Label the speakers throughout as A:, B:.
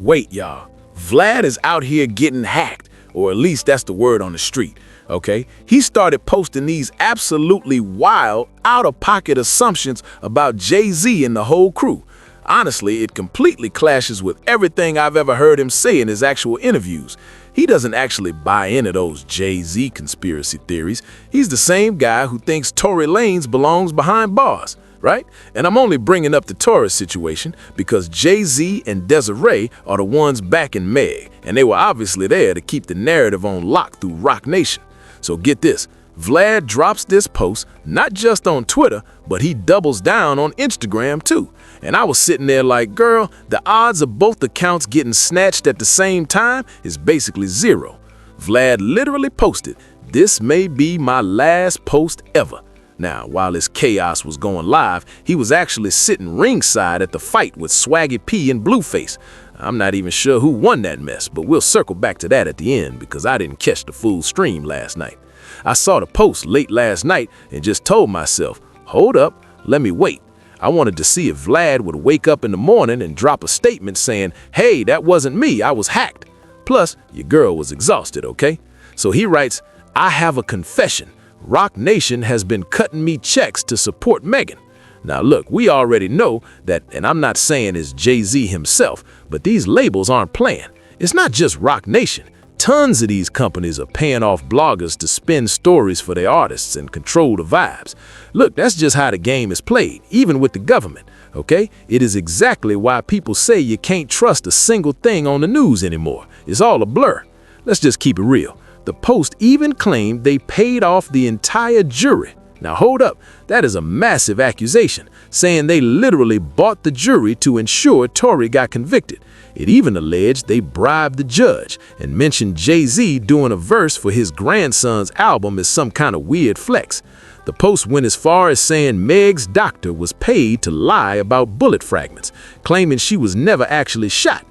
A: Wait, y'all. Vlad is out here getting hacked, or at least that's the word on the street, okay? He started posting these absolutely wild, out-of-pocket assumptions about Jay-Z and the whole crew. Honestly, it completely clashes with everything I've ever heard him say in his actual interviews. He doesn't actually buy into those Jay-Z conspiracy theories. He's the same guy who thinks Tory Lanez belongs behind bars, right? And I'm only bringing up the Tory situation because Jay-Z and Desiree are the ones backing Meg, and they were obviously there to keep the narrative on lock through Rock Nation. So get this, Vlad drops this post not just on Twitter, but he doubles down on Instagram too. And I was sitting there like, girl, the odds of both accounts getting snatched at the same time is basically zero. Vlad literally posted, "This may be my last post ever." Now, while this chaos was going live, he was actually sitting ringside at the fight with Swaggy P and Blueface. I'm not even sure who won that mess, but we'll circle back to that at the end because I didn't catch the full stream last night. I saw the post late last night and just told myself, hold up, let me wait. I wanted to see if Vlad would wake up in the morning and drop a statement saying, hey, that wasn't me, I was hacked. Plus, your girl was exhausted, okay? So he writes, I have a confession. Rock Nation has been cutting me checks to support Megan. Now look, we already know that, and I'm not saying it's Jay-Z himself, but these labels aren't playing. It's not just Rock Nation. Tons of these companies are paying off bloggers to spin stories for their artists and control the vibes. Look, that's just how the game is played, even with the government, okay? It is exactly why people say you can't trust a single thing on the news anymore. It's all a blur. Let's just keep it real. The Post even claimed they paid off the entire jury. Now hold up, that is a massive accusation, saying they literally bought the jury to ensure Tory got convicted. It even alleged they bribed the judge and mentioned Jay-Z doing a verse for his grandson's album as some kind of weird flex. The Post went as far as saying Meg's doctor was paid to lie about bullet fragments, claiming she was never actually shot.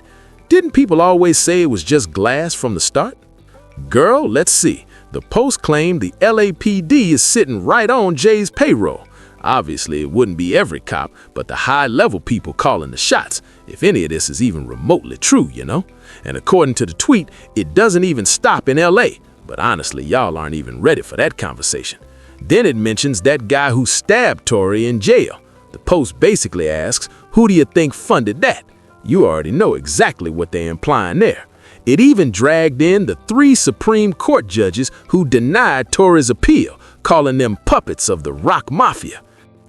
A: Didn't people always say it was just glass from the start? Girl, let's see. The Post claimed the LAPD is sitting right on Jay's payroll. Obviously, it wouldn't be every cop, but the high-level people calling the shots, if any of this is even remotely true, you know? And according to the tweet, it doesn't even stop in LA. But honestly, y'all aren't even ready for that conversation. Then it mentions that guy who stabbed Tory in jail. The Post basically asks, who do you think funded that? You already know exactly what they're implying there. It even dragged in the 3 Supreme Court judges who denied Tory's appeal, calling them puppets of the rock mafia.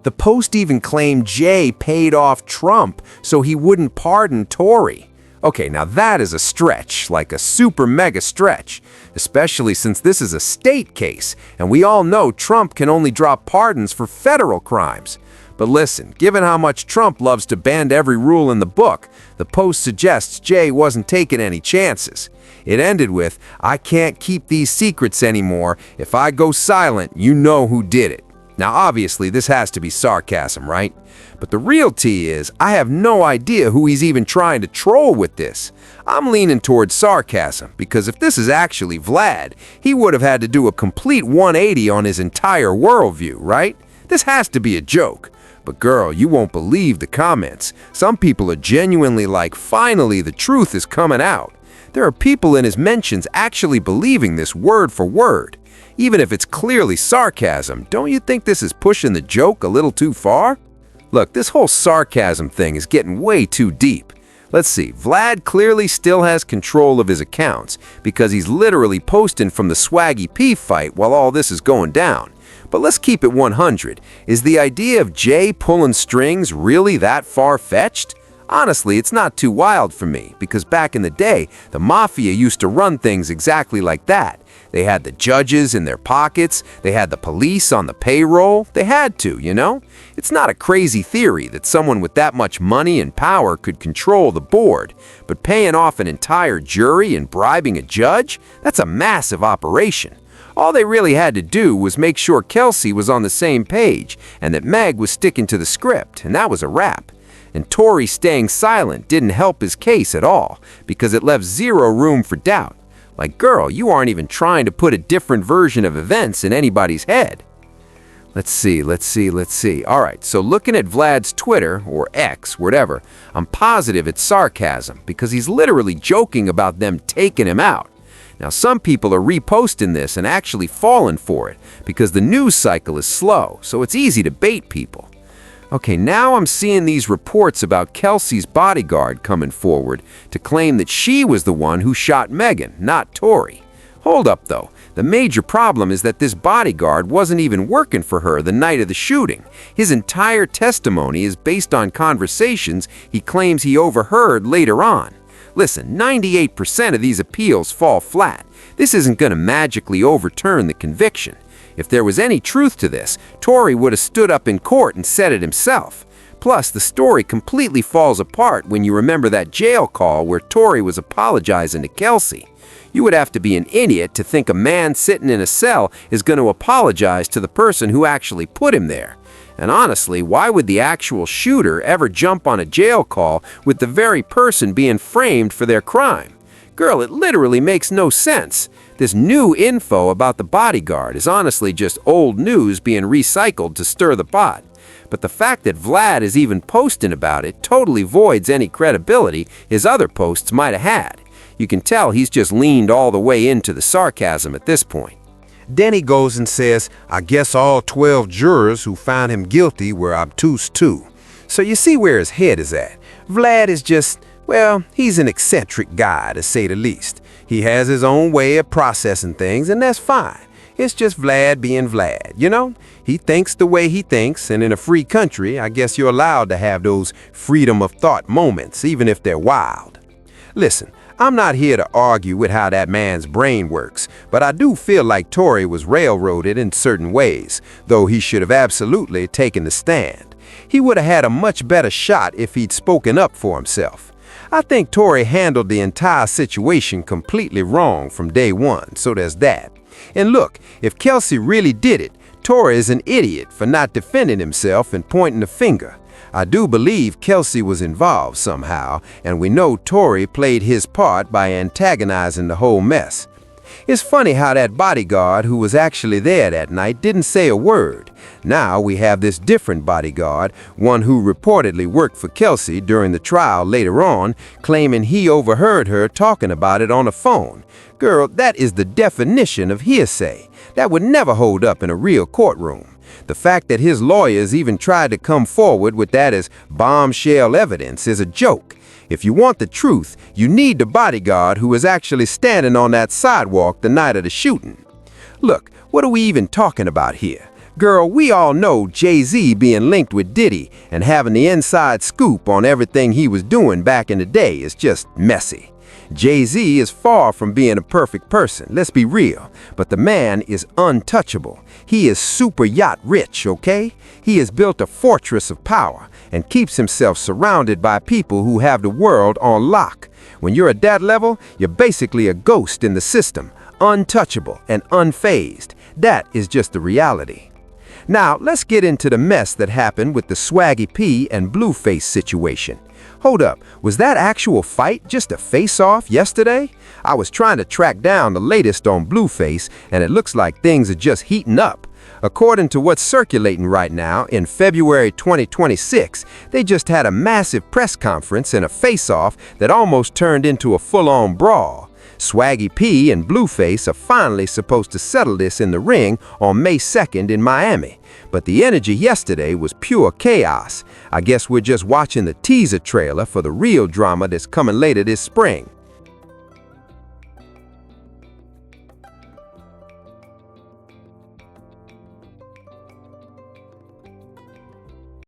B: The Post even claimed Jay paid off Trump so he wouldn't pardon Tory. Okay, now that is a stretch, like a super mega stretch, especially since this is a state case, and we all know Trump can only drop pardons for federal crimes. But listen, given how much Trump loves to bend every rule in the book, the Post suggests Jay wasn't taking any chances. It ended with, I can't keep these secrets anymore. If I go silent, you know who did it. Now obviously this has to be sarcasm, right? But the real tea is, I have no idea who he's even trying to troll with this. I'm leaning towards sarcasm, because if this is actually Vlad, he would have had to do a complete 180 on his entire worldview, right? This has to be a joke. But girl, you won't believe the comments. Some people are genuinely like, finally the truth is coming out. There are people in his mentions actually believing this word for word. Even if it's clearly sarcasm, don't you think this is pushing the joke a little too far? Look, this whole sarcasm thing is getting way too deep. Let's see, Vlad clearly still has control of his accounts because he's literally posting from the Swaggy P fight while all this is going down. But let's keep it 100. Is the idea of Jay pulling strings really that far-fetched? Honestly, it's not too wild for me, because back in the day, the mafia used to run things exactly like that. They had the judges in their pockets, they had the police on the payroll, they had to, you know? It's not a crazy theory that someone with that much money and power could control the board, but paying off an entire jury and bribing a judge, that's a massive operation. All they really had to do was make sure Kelsey was on the same page and that Meg was sticking to the script, and that was a wrap. And Tory staying silent didn't help his case at all, because it left zero room for doubt. Like, girl, you aren't even trying to put a different version of events in anybody's head. Let's see. All right, so looking at Vlad's Twitter, or X, whatever, I'm positive it's sarcasm because he's literally joking about them taking him out. Now, some people are reposting this and actually falling for it because the news cycle is slow, so it's easy to bait people. Okay, now I'm seeing these reports about Kelsey's bodyguard coming forward to claim that she was the one who shot Megan, not Tori. Hold up, though. The major problem is that this bodyguard wasn't even working for her the night of the shooting. His entire testimony is based on conversations he claims he overheard later on. Listen, 98% of these appeals fall flat. This isn't going to magically overturn the conviction. If there was any truth to this, Tori would have stood up in court and said it himself. Plus, the story completely falls apart when you remember that jail call where Tori was apologizing to Kelsey. You would have to be an idiot to think a man sitting in a cell is going to apologize to the person who actually put him there. And honestly, why would the actual shooter ever jump on a jail call with the very person being framed for their crime? Girl, it literally makes no sense. This new info about the bodyguard is honestly just old news being recycled to stir the pot. But the fact that Vlad is even posting about it totally voids any credibility his other posts might have had. You can tell he's just leaned all the way into the sarcasm at this point.
C: Then he goes and says, I guess all 12 jurors who found him guilty were obtuse too. So you see where his head is at. Vlad is just, well, he's an eccentric guy to say the least. He has his own way of processing things, and that's fine. It's just Vlad being Vlad, you know? He thinks the way he thinks, and in a free country, I guess you're allowed to have those freedom of thought moments, even if they're wild. Listen, I'm not here to argue with how that man's brain works, but I do feel like Tori was railroaded in certain ways, though he should have absolutely taken the stand. He would have had a much better shot if he'd spoken up for himself. I think Tori handled the entire situation completely wrong from day one, so there's that. And look, if Kelsey really did it, Tori is an idiot for not defending himself and pointing the finger. I do believe Kelsey was involved somehow, and we know Tori played his part by antagonizing the whole mess. It's funny how that bodyguard who was actually there that night didn't say a word. Now we have this different bodyguard, one who reportedly worked for Kelsey during the trial later on, claiming he overheard her talking about it on the phone. Girl, that is the definition of hearsay. That would never hold up in a real courtroom. The fact that his lawyers even tried to come forward with that as bombshell evidence is a joke. If you want the truth, you need the bodyguard who was actually standing on that sidewalk the night of the shooting. Look, what are we even talking about here? Girl, we all know Jay-Z being linked with Diddy and having the inside scoop on everything he was doing back in the day is just messy. Jay-Z is far from being a perfect person, let's be real, but the man is untouchable. He is super yacht rich, okay? He has built a fortress of power and keeps himself surrounded by people who have the world on lock. When you're at that level, you're basically a ghost in the system, untouchable and unfazed. That is just the reality. Now, let's get into the mess that happened with the Swaggy P and Blueface situation. Hold up, was that actual fight just a face-off yesterday? I was trying to track down the latest on Blueface, and it looks like things are just heating up. According to what's circulating right now, in February 2026, they just had a massive press conference and a face-off that almost turned into a full-on brawl. Swaggy P and Blueface are finally supposed to settle this in the ring on May 2nd in Miami. But the energy yesterday was pure chaos. I guess we're just watching the teaser trailer for the real drama that's coming later this spring.